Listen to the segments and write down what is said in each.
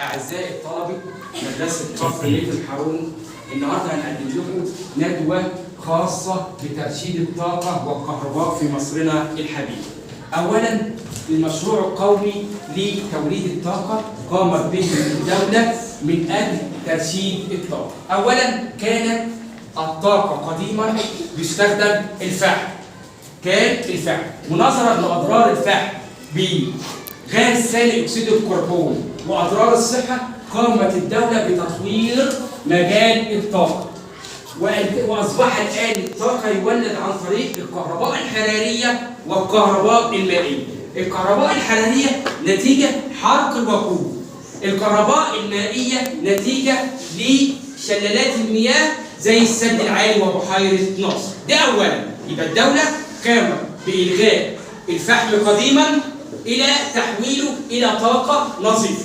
أعزائي الطلبة مدرسة كفر بيت الحارون، النهارده هنقدم لكم ندوة خاصة بترشيد الطاقة والكهرباء في مصرنا الحبيب. أولاً المشروع القومي لتوليد الطاقة قامت به الدولة من أجل ترشيد الطاقة. أولاً كانت الطاقة قديماً بيستخدم الفحم. كان الفحم ونظرا لأضرار الفحم بغاز ثاني أكسيد الكربون وأضرار الصحة، قامت الدولة بتطوير مجال الطاقة، وأصبح الآن الطاقة يولد عن طريق الكهرباء الحرارية والكهرباء المائية. الكهرباء الحرارية نتيجة حرق الوقود، الكهرباء المائية نتيجة لشلالات المياه زي السد العالي وبحيرة ناصر. ده أولا. يبقى الدولة قامت بإلغاء الفحم قديما إلى تحويله إلى طاقة نظيفة.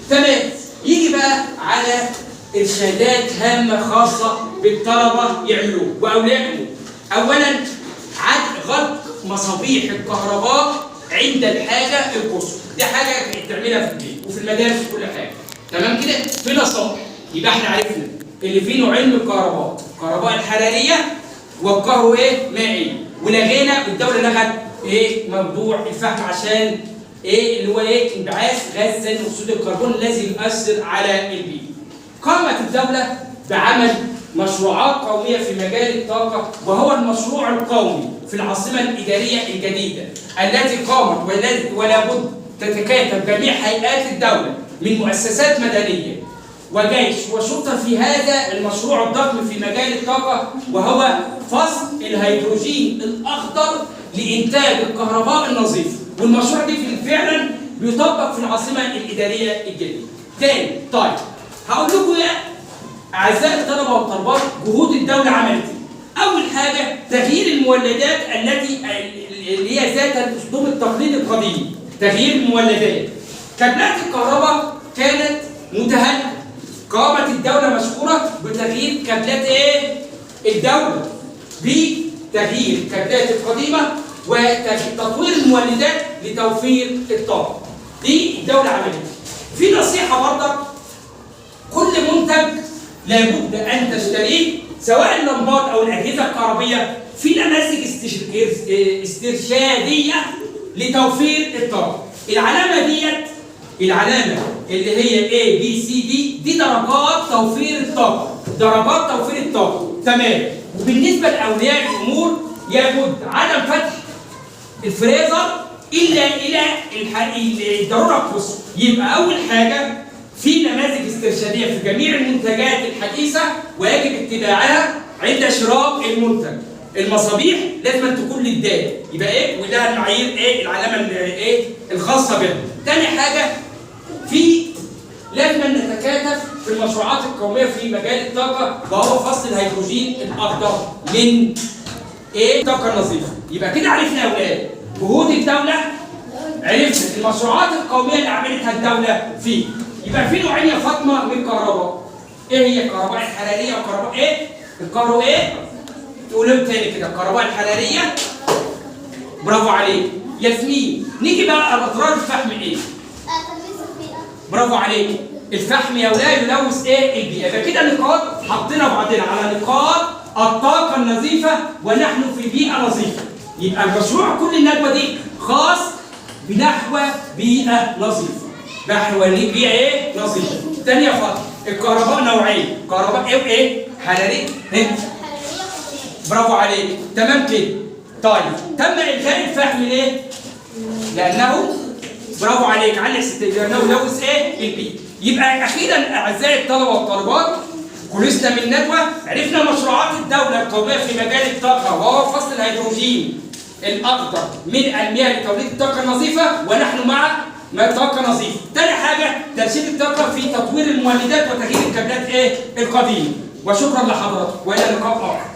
تمام. يجي بقى على إرشادات هامة خاصة بالطلبة يعملوها وأولادهم. أولاً غلق مصابيح الكهرباء عند الحاجة القصوى. دي حاجة تعملها في البيت وفي المدارس وكل حاجة. تمام كده؟ في نصائح. يبقى احنا عرفنا اللي فيه نوعين من الكهرباء، الكهرباء الحرارية والكهرباء مائية. ولغينا الدولة لغت موضوع الفحم عشان اللي هو انبعاث غاز ثاني اكسيد الكربون الذي يؤثر على البيئة. قامت الدولة بعمل مشروعات قومية في مجال الطاقة، وهو المشروع القومي في العاصمة الإدارية الجديدة التي قامت ولا بد تتكاتف جميع هيئات الدولة من مؤسسات مدنية وجيش وشرطة في هذا المشروع الضخم في مجال الطاقة، وهو فصل الهيدروجين الأخضر لإنتاج الكهرباء النظيفة. والمشروع دي فعلا بيطبق في العاصمة الإدارية الجديدة. تاني، طيب هقول لكم يا أعزائي الطلبة والطالبات جهود الدولة عملت إيه؟ أول حاجة تغيير المولدات اللي هي ذات الأسلوب التقليدي القديم. تغيير المولدات. كابلات الكهرباء كانت متهالكة. قامت الدولة مشكورة بتغيير كابلات الدولة بتغيير الكابلات القديمة وتطوير المولدات لتوفير الطاقة. دي الدولة عملتها. في نصيحة برضك، كل منتج لابد أن تشتريه سواء اللمبات أو الأجهزة الكهربية في نماذج استرشادية لتوفير الطاقة. العلامة ديت، العلامة اللي هي A B C D، دي درجات توفير الطاقة. درجات توفير الطاقة. تمام. وبالنسبة لأولياء الأمور يجب عدم فتح الفريزر إلا إلى الضرورة القصوى. يبقى أول حاجة في نماذج استرشادية في جميع المنتجات الحديثة ويجب اتباعها عند شراء المنتج. المصابيح لازم تكون للداء، يبقى ولها المعايير العلامة الخاصة بها. تاني حاجة لازم نتكاتف في المشروعات القومية في مجال الطاقة، وهو فصل الهيدروجين الأخضر من الطاقة النظيفة. يبقى كده عرفنا يا أولاد جهود الدولة، عرفنا المشروعات القومية اللي عملتها الدولة فيه. يبقى في نوعين يا فاطمة من الكهرباء. ايه هي الكهرباء الحرارية والكهرباء الكهرباء تقولهم تاني كده، الكهرباء الحرارية. برافو عليك ياسمين. نيجي بقى على أضرار الفحم برافو عليك. الفحم يا ولاد يلوث البيئة. يبقى كده نقاط حطينا بعضنا على نقاط الطاقة النظيفة ونحن في بيئة نظيفة. يبقى المشروع كل الندوة دي خاص بنحو بيئة نظيفة. نحو بيئة نظيفة. تاني يا فاطمة، الكهرباء نوعين، كهرباء حرارية برافو عليك. تمام كده. طيب تم إلغاء الفحم ليه؟ لأنه برافو عليك علق لأنه يلوث البيئة. يبقى أخيرا أعزائي الطلبة والطالبات خلصنا من ندوة، عرفنا مشروعات الدولة القومية في مجال الطاقة، وهو فصل الهيدروجين الأخضر من المياه لتوليد الطاقة النظيفة، ونحن مع طاقة نظيفة. تاني حاجة ترشيد الطاقة في تطوير المولدات وتغيير الكابلات القديمة. وشكرا لحضراتكم وإلى لقاء آخر.